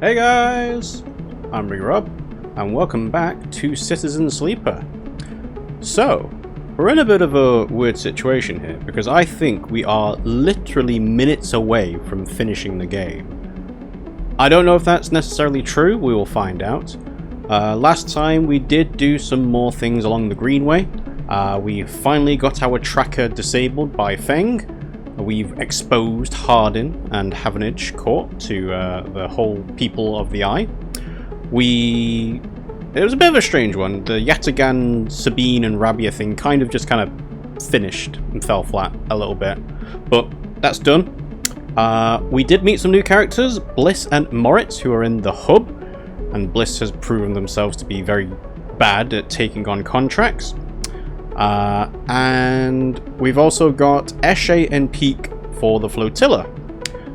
Hey guys, I'm RiggyRob, and welcome back to Citizen Sleeper. So, we're in a bit of a weird situation here, because I think we are literally minutes away from finishing the game. I don't know if that's necessarily true, we will find out. Last time we did do some more things along the Greenway. We finally got our tracker disabled by Feng. We've exposed Hardin and Havenage Court to the whole people of the Eye. It was a bit of a strange one. The Yatagan, Sabine and Rabia thing kind of finished and fell flat a little bit. But that's done. We did meet some new characters, Bliss and Moritz, who are in the hub. And Bliss has proven themselves to be very bad at taking on contracts. And we've also got Eshe and Peak for the flotilla.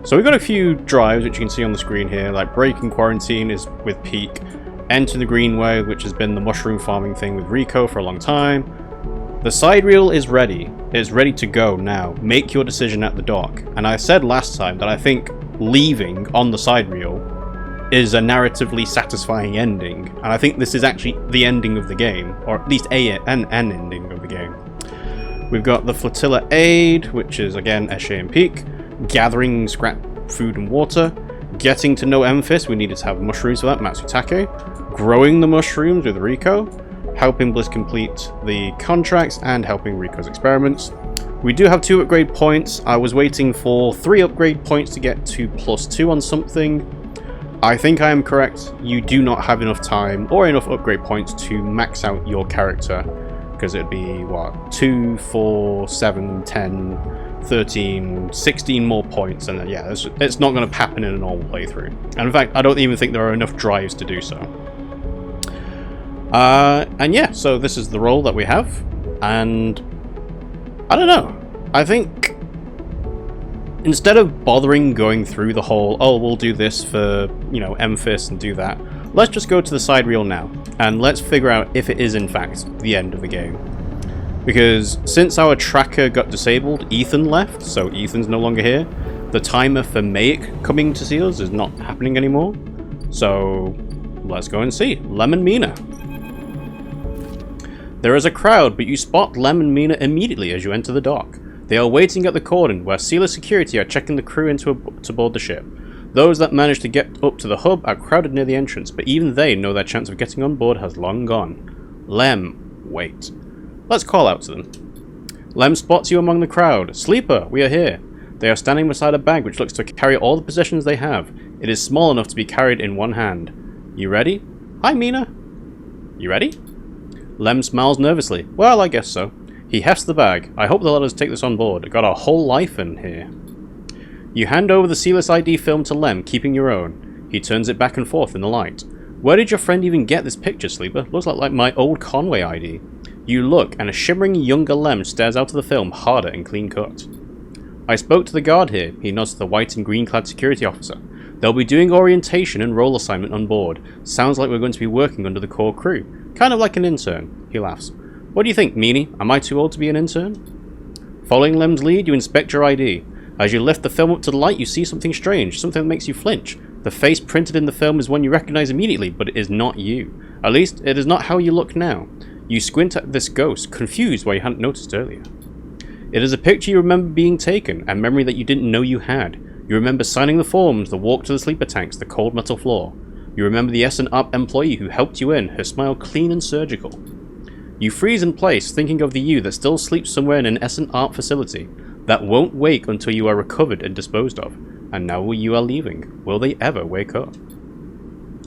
So we've got a few drives which you can see on the screen here, like breaking quarantine is with Peak, enter the Greenway, which has been the mushroom farming thing with Rico for a long time. The Sidereal is ready. It's ready to go now. Make your decision at the dock. And I said last time that I think leaving on the Sidereal is a narratively satisfying ending, and I think this is actually the ending of the game, or at least an ending of the game. We've got the Flotilla Aid, which is again Eshe and Peak, gathering scrap food and water, getting to know Memphis, we needed to have mushrooms for that, Matsutake, growing the mushrooms with Rico, helping Bliss complete the contracts, and helping Rico's experiments. We do have 2 upgrade points. I was waiting for 3 upgrade points to get to +2 on something. I think I am correct. You do not have enough time or enough upgrade points to max out your character, because it'd be, what, 2, 4, 7, 10, 13, 16 more points, and yeah, it's not going to happen in a normal playthrough. And in fact, I don't even think there are enough drives to do so. And yeah, so this is the role that we have, and I don't know. I think instead of bothering going through the whole, oh, we'll do this for, you know, Memphis and do that, let's just go to the Sidereal now, and let's figure out if it is in fact the end of the game. Because since our tracker got disabled, Ethan left, so Ethan's no longer here. The timer for Maik coming to see us is not happening anymore. So let's go and see. Lem and Mina. There is a crowd, but you spot Lem and Mina immediately as you enter the dock. They are waiting at the cordon, where Sealer security are checking the crew to board the ship. Those that manage to get up to the hub are crowded near the entrance, but even they know their chance of getting on board has long gone. Lem, wait. Let's call out to them. Lem spots you among the crowd. Sleeper, we are here. They are standing beside a bag which looks to carry all the possessions they have. It is small enough to be carried in one hand. You ready? Hi, Mina. You ready? Lem smiles nervously. Well, I guess so. He hefts the bag. I hope they'll let us take this on board. Got our whole life in here. You hand over the Sealess ID film to Lem, keeping your own. He turns it back and forth in the light. Where did your friend even get this picture, Sleeper? Looks like my old Conway ID. You look, and a shimmering younger Lem stares out of the film, harder and clean cut. I spoke to the guard here. He nods to the white and green clad security officer. They'll be doing orientation and role assignment on board. Sounds like we're going to be working under the core crew. Kind of like an intern. He laughs. What do you think, Meanie? Am I too old to be an intern? Following Lem's lead, you inspect your ID. As you lift the film up to the light, you see something strange, something that makes you flinch. The face printed in the film is one you recognize immediately, but it is not you. At least, it is not how you look now. You squint at this ghost, confused why you hadn't noticed earlier. It is a picture you remember being taken, a memory that you didn't know you had. You remember signing the forms, the walk to the sleeper tanks, the cold metal floor. You remember the S&UP employee who helped you in, her smile clean and surgical. You freeze in place, thinking of the you that still sleeps somewhere in an S&UP facility, that won't wake until you are recovered and disposed of. And now you are leaving. Will they ever wake up?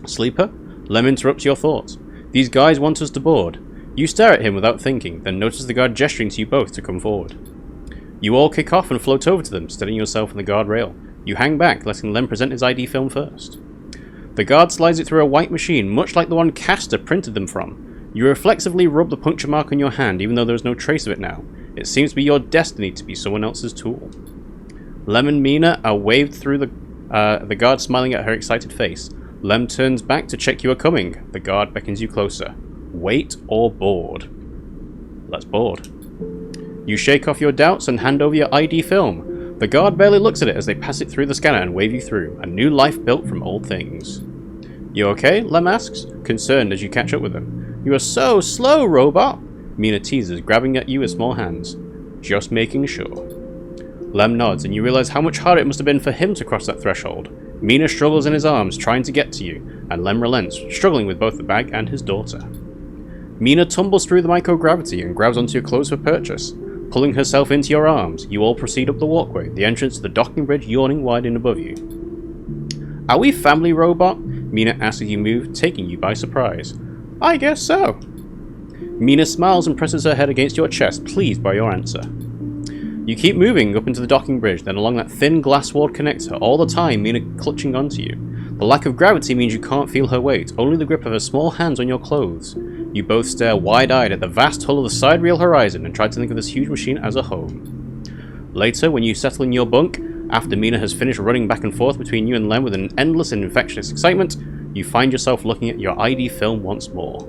Sleeper? Lem interrupts your thoughts. These guys want us to board. You stare at him without thinking, then notice the guard gesturing to you both to come forward. You all kick off and float over to them, steadying yourself on the guard rail. You hang back, letting Lem present his ID film first. The guard slides it through a white machine, much like the one Castor printed them from. You reflexively rub the puncture mark on your hand, even though there is no trace of it now. It seems to be your destiny to be someone else's tool. Lem and Mina are waved through the guard smiling at her excited face. Lem turns back to check you are coming. The guard beckons you closer. Wait or board? Let's board. You shake off your doubts and hand over your ID film. The guard barely looks at it as they pass it through the scanner and wave you through, a new life built from old things. You okay? Lem asks, concerned as you catch up with him. You are so slow, robot! Mina teases, grabbing at you with small hands. Just making sure. Lem nods, and you realize how much harder it must have been for him to cross that threshold. Mina struggles in his arms, trying to get to you, and Lem relents, struggling with both the bag and his daughter. Mina tumbles through the microgravity and grabs onto your clothes for purchase. Pulling herself into your arms, you all proceed up the walkway, the entrance to the docking bridge yawning wide and above you. Are we family, robot? Mina asks as you move, taking you by surprise. I guess so. Mina smiles and presses her head against your chest, pleased by your answer. You keep moving up into the docking bridge, then along that thin glass-walled connector, all the time Mina clutching onto you. The lack of gravity means you can't feel her weight, only the grip of her small hands on your clothes. You both stare wide-eyed at the vast hull of the Sidereal horizon and try to think of this huge machine as a home. Later, when you settle in your bunk, after Mina has finished running back and forth between you and Lem with an endless and infectious excitement, you find yourself looking at your ID film once more.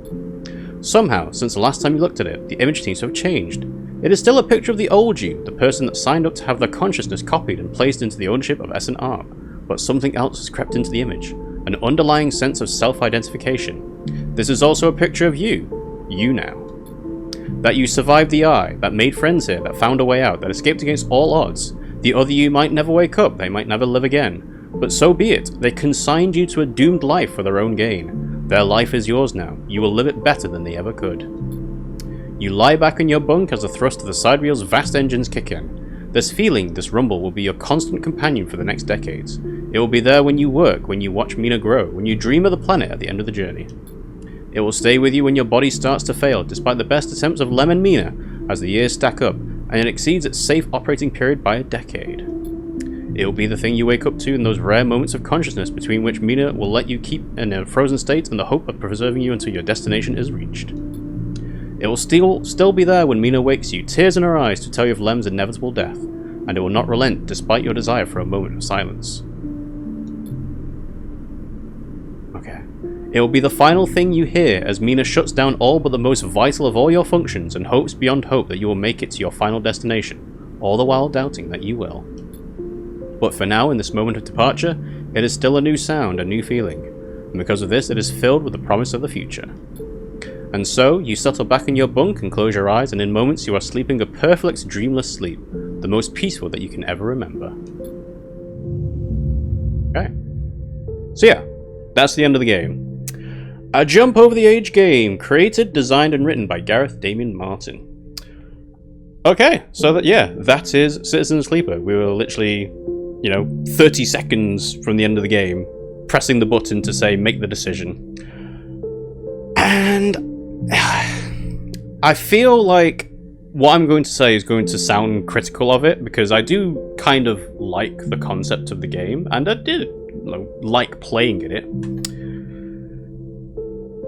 Somehow, since the last time you looked at it, the image seems to have changed. It is still a picture of the old you, the person that signed up to have their consciousness copied and placed into the ownership of S&R, but something else has crept into the image, an underlying sense of self-identification. This is also a picture of you now. That you survived the eye, that made friends here, that found a way out, that escaped against all odds. The other you might never wake up, they might never live again. But so be it, they consigned you to a doomed life for their own gain. Their life is yours now, you will live it better than they ever could. You lie back in your bunk as the thrust of the Sidereal's vast engines kick in. This feeling, this rumble, will be your constant companion for the next decades. It will be there when you work, when you watch Mina grow, when you dream of the planet at the end of the journey. It will stay with you when your body starts to fail, despite the best attempts of Lem and Mina, as the years stack up, and it exceeds its safe operating period by a decade. It will be the thing you wake up to in those rare moments of consciousness between which Mina will let you keep in a frozen state in the hope of preserving you until your destination is reached. It will still be there when Mina wakes you, tears in her eyes to tell you of Lem's inevitable death, and it will not relent despite your desire for a moment of silence. Okay. It will be the final thing you hear as Mina shuts down all but the most vital of all your functions and hopes beyond hope that you will make it to your final destination, all the while doubting that you will. But for now, in this moment of departure, it is still a new sound, a new feeling, and because of this it is filled with the promise of the future. And so, you settle back in your bunk and close your eyes, and in moments you are sleeping a perfect dreamless sleep, the most peaceful that you can ever remember. Okay. So yeah, that's the end of the game. A jump over the age game, created, designed, and written by Gareth Damian Martin. Okay, so that is Citizen Sleeper. We were literally, 30 seconds from the end of the game, pressing the button to say, make the decision. And I feel like what I'm going to say is going to sound critical of it, because I do kind of like the concept of the game, and I did like playing in it.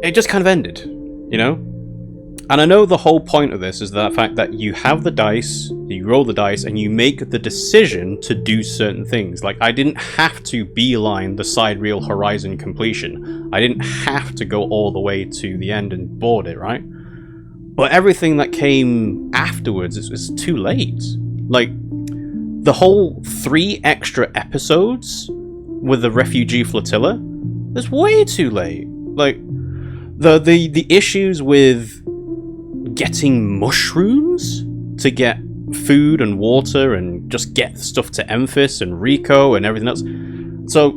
It just kind of ended, And I know the whole point of this is the fact that you have the dice, you roll the dice, and you make the decision to do certain things. Like, I didn't have to beeline the Sidereal Horizon completion. I didn't have to go all the way to the end and board it, right? But everything that came afterwards is too late. Like, the whole 3 extra episodes with the refugee flotilla, that's way too late. Like, the issues with getting mushrooms to get food and water and just get stuff to Emphis and Rico and everything else. So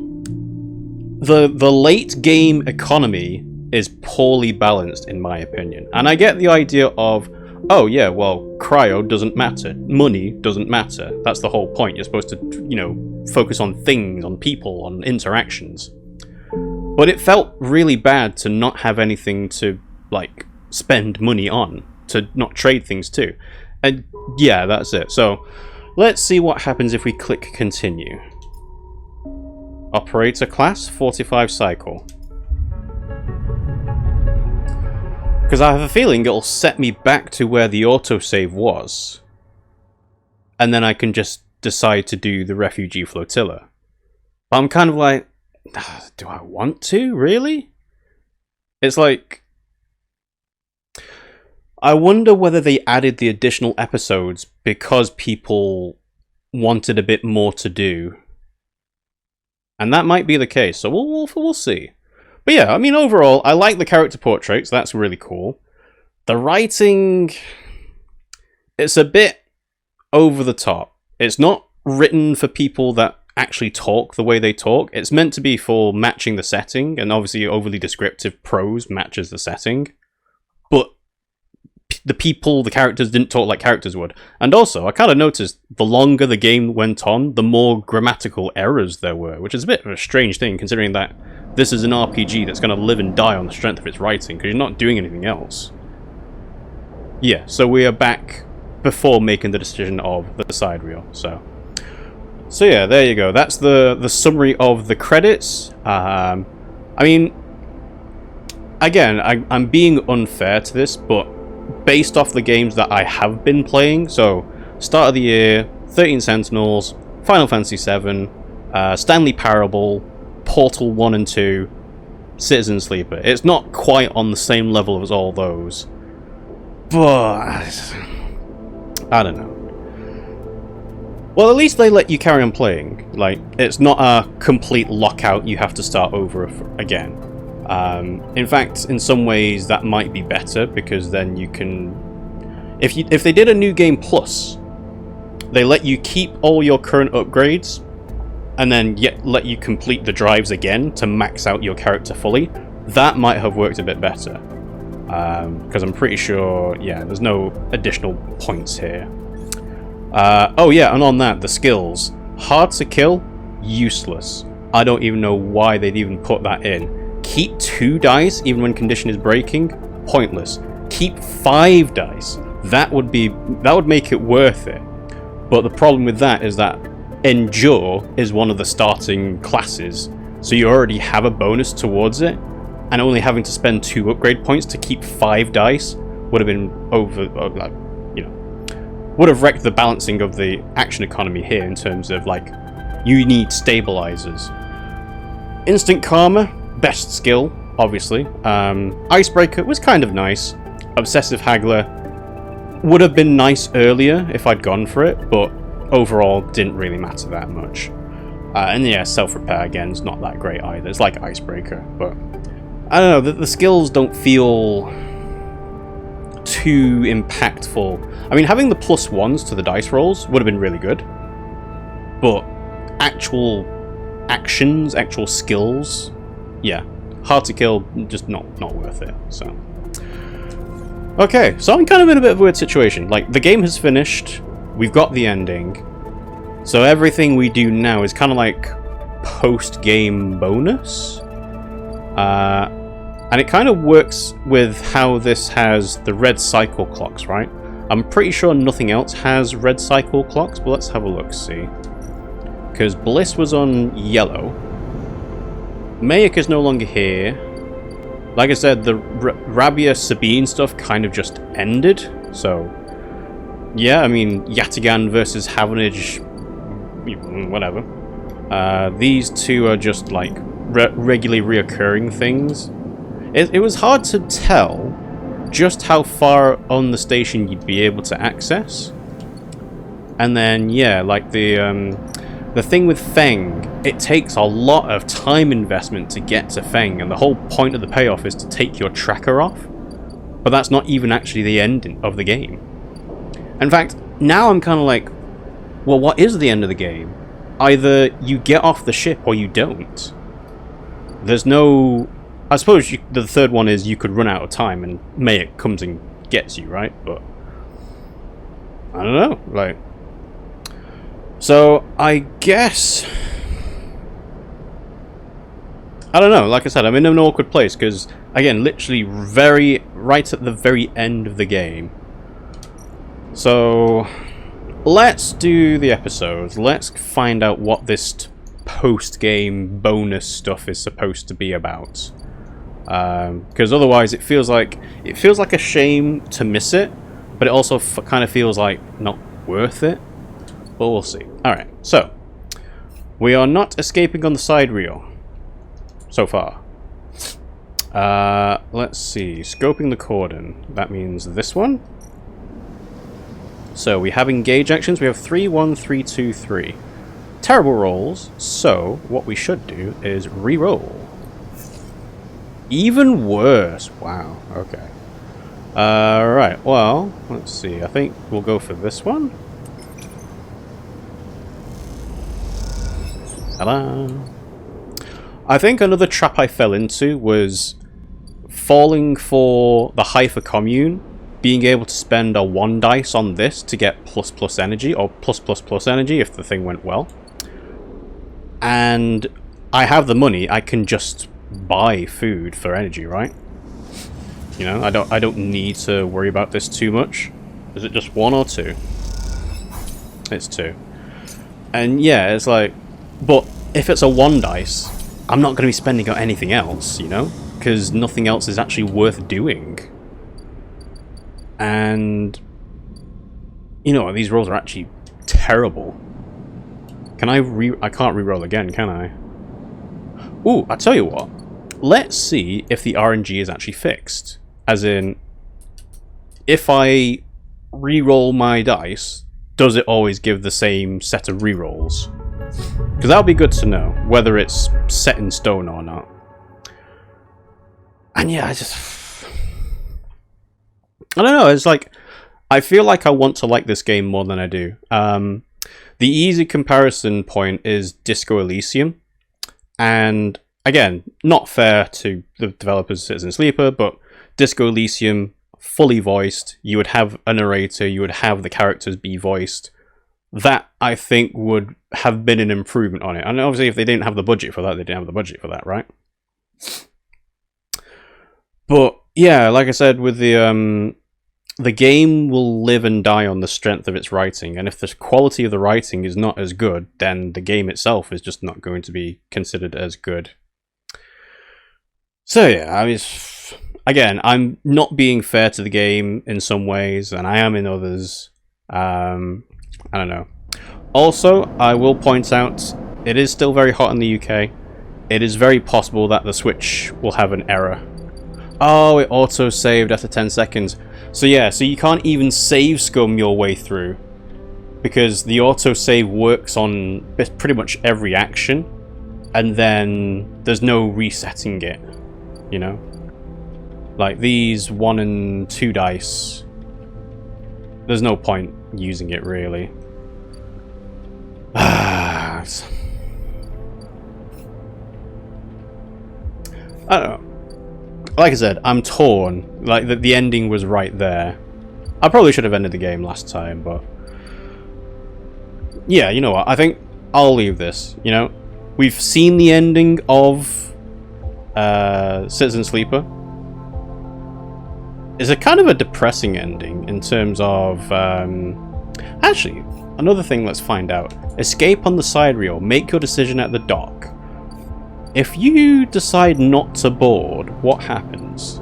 the late game economy is poorly balanced in my opinion. And I get the idea of, oh yeah, well, cryo doesn't matter. Money doesn't matter. That's the whole point. You're supposed to, focus on things, on people, on interactions. But it felt really bad to not have anything to, spend money on, to not trade things to. And yeah, that's it. So, let's see what happens if we click continue. Operator class, 45 cycle. Because I have a feeling it'll set me back to where the autosave was. And then I can just decide to do the refugee flotilla. But I'm kind of like, do I want to, really? It's like, I wonder whether they added the additional episodes because people wanted a bit more to do. And that might be the case, so we'll see. But yeah, I mean, overall, I like the character portraits. That's really cool. The writing, it's a bit over the top. It's not written for people that actually talk the way they talk. It's meant to be for matching the setting, and obviously overly descriptive prose matches the setting. But the characters didn't talk like characters would. And also, I kind of noticed the longer the game went on, the more grammatical errors there were, which is a bit of a strange thing, considering that this is an RPG that's going to live and die on the strength of its writing, because you're not doing anything else. Yeah, so we are back before making the decision of the Sidereal. So yeah, there you go. That's the summary of the credits. I mean, again, I'm being unfair to this, but based off the games that I have been playing, so start of the year, 13 Sentinels, Final Fantasy VII, Stanley Parable, Portal 1 and 2, Citizen Sleeper. It's not quite on the same level as all those, but I don't know. Well, at least they let you carry on playing. Like, it's not a complete lockout, you have to start over again. In fact, in some ways that might be better, because then you can... If they did a New Game Plus, they let you keep all your current upgrades, and then yet let you complete the drives again to max out your character fully, that might have worked a bit better. Because I'm pretty sure, yeah, there's no additional points here. Oh yeah, and on that, the skills. Hard to kill, useless. I don't even know why they'd even put that in. Keep 2 dice, even when condition is breaking, pointless. Keep 5 dice. That would make it worth it. But the problem with that is that Endure is one of the starting classes, so you already have a bonus towards it, and only having to spend 2 upgrade points to keep 5 dice would have been would have wrecked the balancing of the action economy here in terms of, like, you need stabilizers. Instant Karma, best skill, obviously. Icebreaker was kind of nice. Obsessive Haggler would have been nice earlier if I'd gone for it, but overall didn't really matter that much. And yeah, Self-Repair again is not that great either. It's like Icebreaker, but I don't know, the skills don't feel too impactful. I mean, having the +1s to the dice rolls would have been really good, but actual actions, actual skills, yeah, hard to kill, just not worth it. So okay, so I'm kind of in a bit of a weird situation. Like, the game has finished, we've got the ending, so everything we do now is kind of like post-game bonus. And it kind of works with how this has the red cycle clocks, right? I'm pretty sure nothing else has red cycle clocks, but let's have a look, see. Because Bliss was on yellow. Mayak is no longer here. Like I said, the Rabia Sabine stuff kind of just ended, so... yeah, I mean, Yatigan versus Havanage, whatever. These two are just, like, regularly reoccurring things. It was hard to tell just how far on the station you'd be able to access. And then, yeah, like the thing with Feng, it takes a lot of time investment to get to Feng, and the whole point of the payoff is to take your tracker off. But that's not even actually the end of the game. In fact, now I'm kind of like, well, what is the end of the game? Either you get off the ship or you don't. There's no... I suppose the third one is you could run out of time and Mayak comes and gets you, right? But I don't know, like... So, I guess... I don't know, like I said, I'm in an awkward place, because, again, literally right at the very end of the game. So, let's do the episodes. Let's find out what this post-game bonus stuff is supposed to be about. Because otherwise it feels like a shame to miss it, but it also kind of feels like not worth it. But we'll see. Alright, so we are not escaping on the Sidereal so far. Let's see. Scoping the cordon. That means this one. So we have engage actions. We have 3, 1, 3, 2, 3. Terrible rolls. So what we should do is re-roll. Even worse. Wow. Okay. Right. Well, let's see. I think we'll go for this one. Ta-da! I think another trap I fell into was falling for the Hypher Commune, being able to spend a 1 dice on this to get ++ energy, or +++ energy if the thing went well. And I have the money, I can just buy food for energy, right? You know, I don't need to worry about this too much. Is it just 1 or 2? It's 2. And yeah, it's like, but if it's a 1 dice, I'm not going to be spending on anything else, you know? Because nothing else is actually worth doing. And you know, these rolls are actually terrible. Can I can't re-roll again, can I? Ooh, I tell you what. Let's see if the RNG is actually fixed. As in, if I re-roll my dice, does it always give the same set of re-rolls? Because that would be good to know, whether it's set in stone or not. And yeah, I don't know, it's like, I feel like I want to like this game more than I do. The easy comparison point is Disco Elysium. And again, not fair to the developers of Citizen Sleeper, but Disco Elysium, fully voiced, you would have a narrator, you would have the characters be voiced. That, I think, would have been an improvement on it. And obviously, if they didn't have the budget for that, they didn't have the budget for that, right? But yeah, like I said, with the game will live and die on the strength of its writing, and if the quality of the writing is not as good, then the game itself is just not going to be considered as good. So yeah, I mean, again, I'm not being fair to the game in some ways, and I am in others. I don't know. Also, I will point out, it is still very hot in the UK. It is very possible that the Switch will have an error. Oh, it auto-saved after 10 seconds. So yeah, so you can't even save scum your way through, because the autosave works on pretty much every action, and then there's no resetting it, you know? Like these 1 and 2 dice, there's no point using it really. I don't know. Like I said, I'm torn. Like, the ending was right there. I probably should have ended the game last time, but... yeah, you know what? I think I'll leave this, you know? We've seen the ending of Citizen Sleeper. It's a kind of a depressing ending in terms of... actually, another thing let's find out. Escape on the Sidereal. Make your decision at the dock. If you decide not to board, what happens?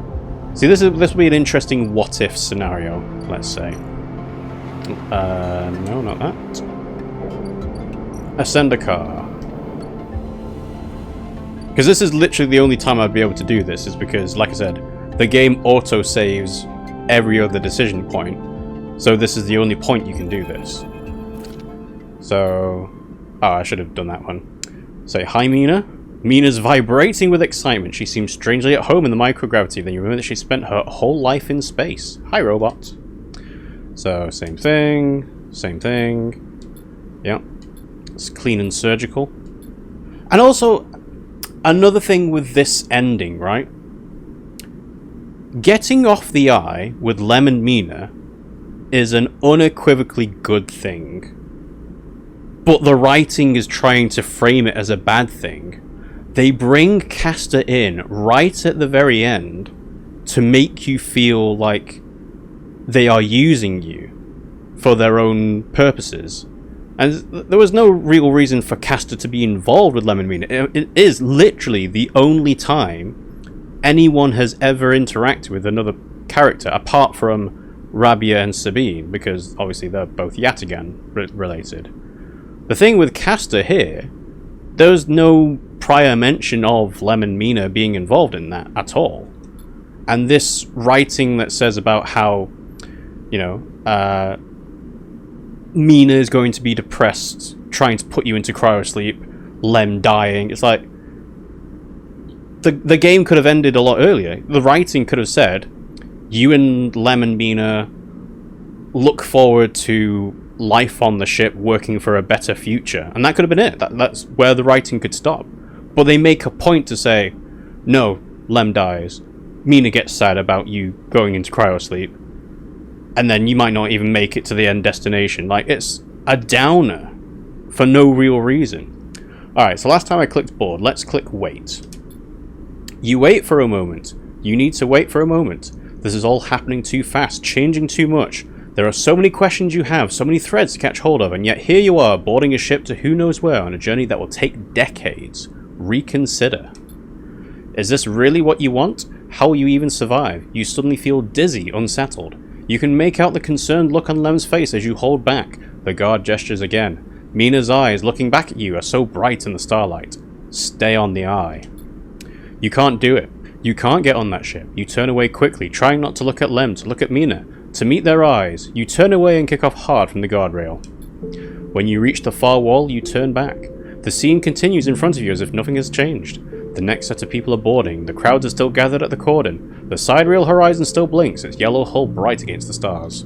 See, this will be an interesting what-if scenario, let's say. No, not that. Ascend a car. Because this is literally the only time I'd be able to do this, is because, like I said, the game auto-saves every other decision point. So this is the only point you can do this. So... oh, I should have done that one. Say, hi, Mina. Mina's vibrating with excitement. She seems strangely at home in the microgravity. Then you remember that she spent her whole life in space. Hi, robot. So, same thing. Same thing. Yep. It's clean and surgical. And also, another thing with this ending, right? Getting off the eye with Lem and Mina is an unequivocally good thing. But the writing is trying to frame it as a bad thing. They bring Castor in right at the very end to make you feel like they are using you for their own purposes. And there was no real reason for Castor to be involved with Lemon Mina. It is literally the only time anyone has ever interacted with another character, apart from Rabia and Sabine, because obviously they're both Yataghan related. The thing with Castor here, there's no prior mention of Lemon Mina being involved in that at all. And this writing that says about how, you know, Mina is going to be depressed, trying to put you into cryosleep, Lem dying. It's like, the game could have ended a lot earlier. The writing could have said, you and Lem and Mina look forward to life on the ship, working for a better future. And that could have been it. That's where the writing could stop. But they make a point to say, no, Lem dies. Mina gets sad about you going into cryosleep. And then you might not even make it to the end destination. Like, it's a downer for no real reason. Alright, so last time I clicked board, let's click wait. You wait for a moment. You need to wait for a moment. This is all happening too fast, changing too much. There are so many questions you have, so many threads to catch hold of, and yet here you are, boarding a ship to who knows where on a journey that will take decades. Reconsider. Is this really what you want? How will you even survive? You suddenly feel dizzy, unsettled. You can make out the concerned look on Lem's face as you hold back. The guard gestures again. Mina's eyes, looking back at you, are so bright in the starlight. Stay on the eye. You can't do it. You can't get on that ship. You turn away quickly, trying not to look at Lem, to look at Mina. To meet their eyes, you turn away and kick off hard from the guardrail. When you reach the far wall, you turn back. The scene continues in front of you as if nothing has changed. The next set of people are boarding. The crowds are still gathered at the cordon. The sidereal horizon still blinks, its yellow hull bright against the stars.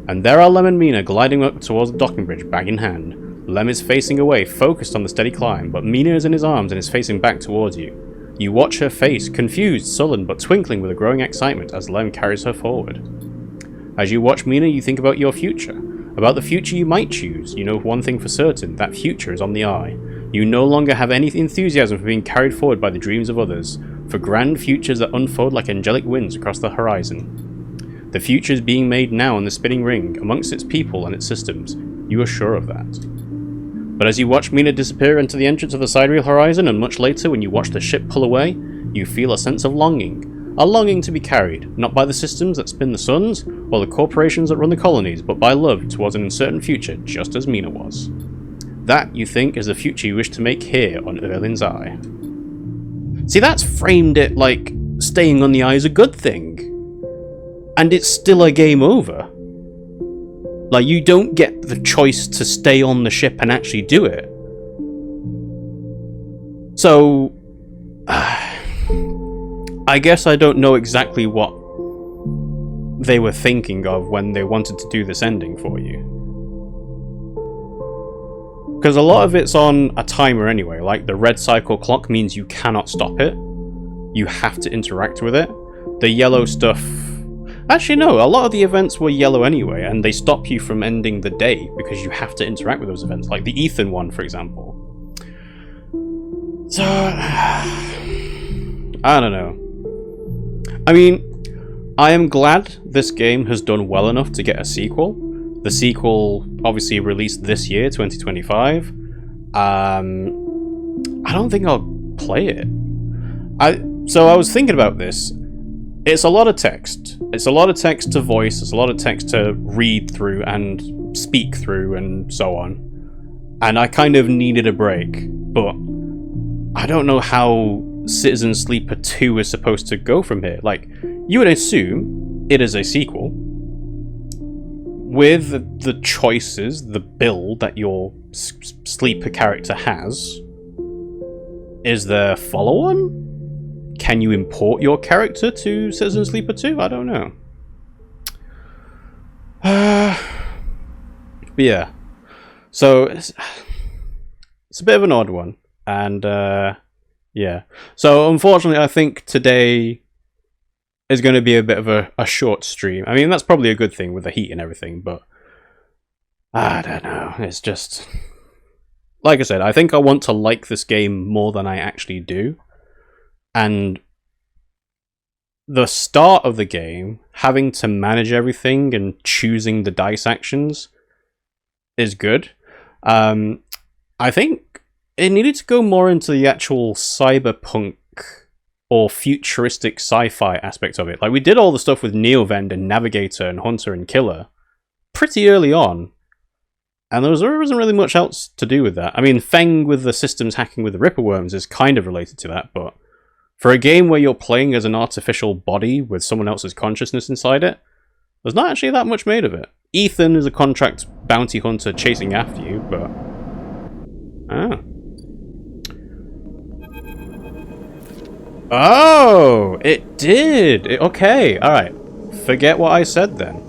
And there are Lem and Mina gliding up towards the docking bridge, bag in hand. Lem is facing away, focused on the steady climb, but Mina is in his arms and is facing back towards you. You watch her face, confused, sullen, but twinkling with a growing excitement as Lem carries her forward. As you watch Mina, you think about your future. About the future you might choose. You know one thing for certain, that future is on the eye. You no longer have any enthusiasm for being carried forward by the dreams of others, for grand futures that unfold like angelic winds across the horizon. The future is being made now in the spinning ring, amongst its people and its systems. You are sure of that. But as you watch Mina disappear into the entrance of the sidereal horizon, and much later when you watch the ship pull away, you feel a sense of longing. A longing to be carried, not by the systems that spin the suns, or the corporations that run the colonies, but by love towards an uncertain future, just as Mina was. That, you think, is the future you wish to make here on Erlin's Eye. See, that's framed it like staying on the eye is a good thing. And it's still a game over. Like, you don't get the choice to stay on the ship and actually do it. So, I guess I don't know exactly what they were thinking of when they wanted to do this ending for you. Because a lot of it's on a timer anyway, like the red cycle clock means you cannot stop it. You have to interact with it. The yellow stuff... Actually no, a lot of the events were yellow anyway, and they stop you from ending the day because you have to interact with those events, like the Ethan one, for example. So... I don't know. I mean, I am glad this game has done well enough to get a sequel. The sequel obviously released this year, 2025. I don't think I'll play it. So I was thinking about this. It's a lot of text. It's a lot of text to voice. It's a lot of text to read through and speak through and so on. And I kind of needed a break. But I don't know how Citizen Sleeper 2 is supposed to go from here. Like, you would assume it is a sequel with the choices, the build that your Sleeper character has. Is there a follow-on? Can you import your character to Citizen Sleeper 2? I don't know. But yeah. So, it's a bit of an odd one. And, yeah. So, unfortunately, I think today is going to be a bit of a short stream. I mean, that's probably a good thing with the heat and everything, but I don't know. It's just... Like I said, I think I want to like this game more than I actually do. And the start of the game, having to manage everything and choosing the dice actions is good. I think it needed to go more into the actual cyberpunk or futuristic sci-fi aspect of it. Like, we did all the stuff with Neovend and Navigator and Hunter and Killer pretty early on, and there wasn't really much else to do with that. I mean, Feng with the systems hacking with the Ripperworms is kind of related to that, but for a game where you're playing as an artificial body with someone else's consciousness inside it, there's not actually that much made of it. Ethan is a contract bounty hunter chasing after you, but... Oh, it did! Okay, alright. Forget what I said then.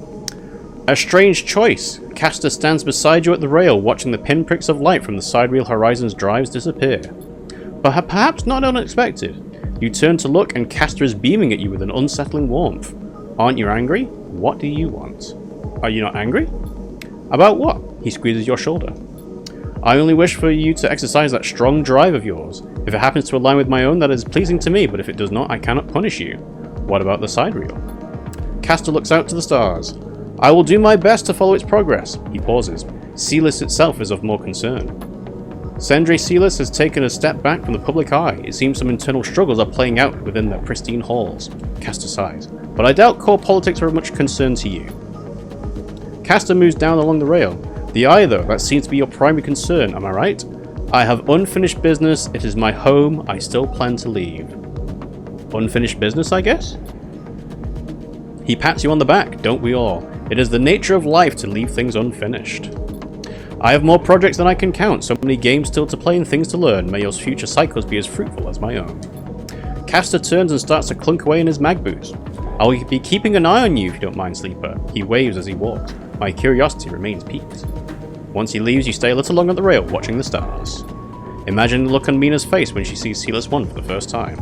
A strange choice. Caster stands beside you at the rail, watching the pinpricks of light from the Sidereal Horizon's drives disappear. But perhaps not unexpected. You turn to look, and Caster is beaming at you with an unsettling warmth. Aren't you angry? What do you want? Are you not angry? About what? He squeezes your shoulder. I only wish for you to exercise that strong drive of yours. If it happens to align with my own, that is pleasing to me, but if it does not, I cannot punish you. What about the Sidereal? Caster looks out to the stars. I will do my best to follow its progress. He pauses. Celis itself is of more concern. Sendre Celis has taken a step back from the public eye. It seems some internal struggles are playing out within their pristine halls. Caster sighs. But I doubt core politics are of much concern to you. Caster moves down along the rail. The eye, though, that seems to be your primary concern, am I right? I have unfinished business. It is my home. I still plan to leave. Unfinished business, I guess? He pats you on the back, don't we all? It is the nature of life to leave things unfinished. I have more projects than I can count, so many games still to play and things to learn. May your future cycles be as fruitful as my own. Caster turns and starts to clunk away in his mag boots. I will be keeping an eye on you if you don't mind, Sleeper. He waves as he walks. My curiosity remains piqued. Once he leaves, you stay a little longer at the rail, watching the stars. Imagine the look on Mina's face when she sees Celis 1 for the first time.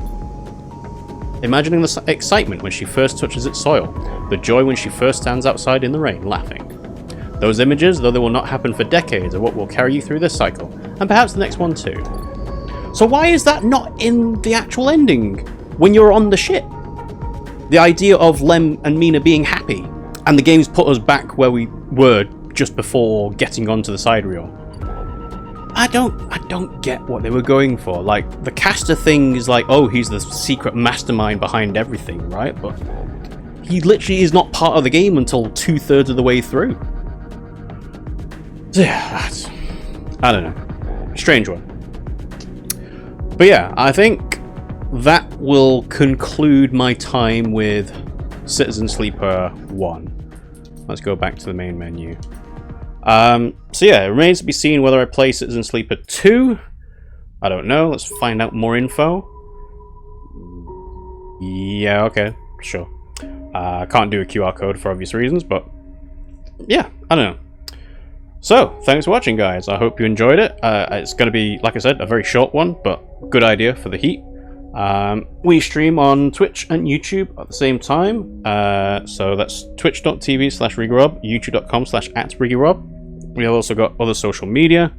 Imagining the excitement when she first touches its soil, the joy when she first stands outside in the rain, laughing. Those images, though they will not happen for decades, are what will carry you through this cycle, and perhaps the next one too. So why is that not in the actual ending, when you're on the ship? The idea of Lem and Mina being happy, and the game's put us back where we were just before getting onto the Sidereal. I don't get what they were going for. Like, the Caster thing is like, oh, he's the secret mastermind behind everything, right? But he literally is not part of the game until 2/3 of the way through. Yeah, I don't know. Strange one. But yeah, I think that will conclude my time with Citizen Sleeper 1. Let's go back to the main menu. So yeah, it remains to be seen whether I play Citizen Sleeper 2. I don't know. Let's find out more info. Yeah, okay, sure. I can't do a QR code for obvious reasons, but yeah, I don't know. So, thanks for watching, guys. I hope you enjoyed it. It's going to be, like I said, a very short one, but good idea for the heat. We stream on Twitch and YouTube at the same time. So that's twitch.tv/RiggyRob, youtube.com/@RiggyRob. We have also got other social media.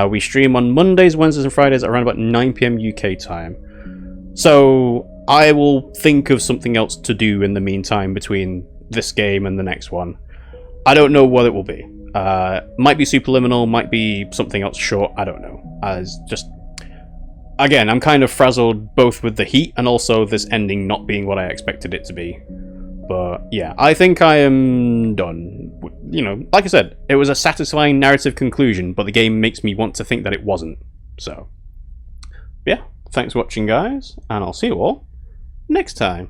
We stream on Mondays, Wednesdays, and Fridays around about 9 PM UK time. So I will think of something else to do in the meantime between this game and the next one. I don't know what it will be. Might be Superliminal, might be something else short, I don't know. Again, I'm kind of frazzled both with the heat and also this ending not being what I expected it to be. But yeah, I think I am done. You know, like I said, it was a satisfying narrative conclusion, but the game makes me want to think that it wasn't. So, yeah, thanks for watching, guys, and I'll see you all next time.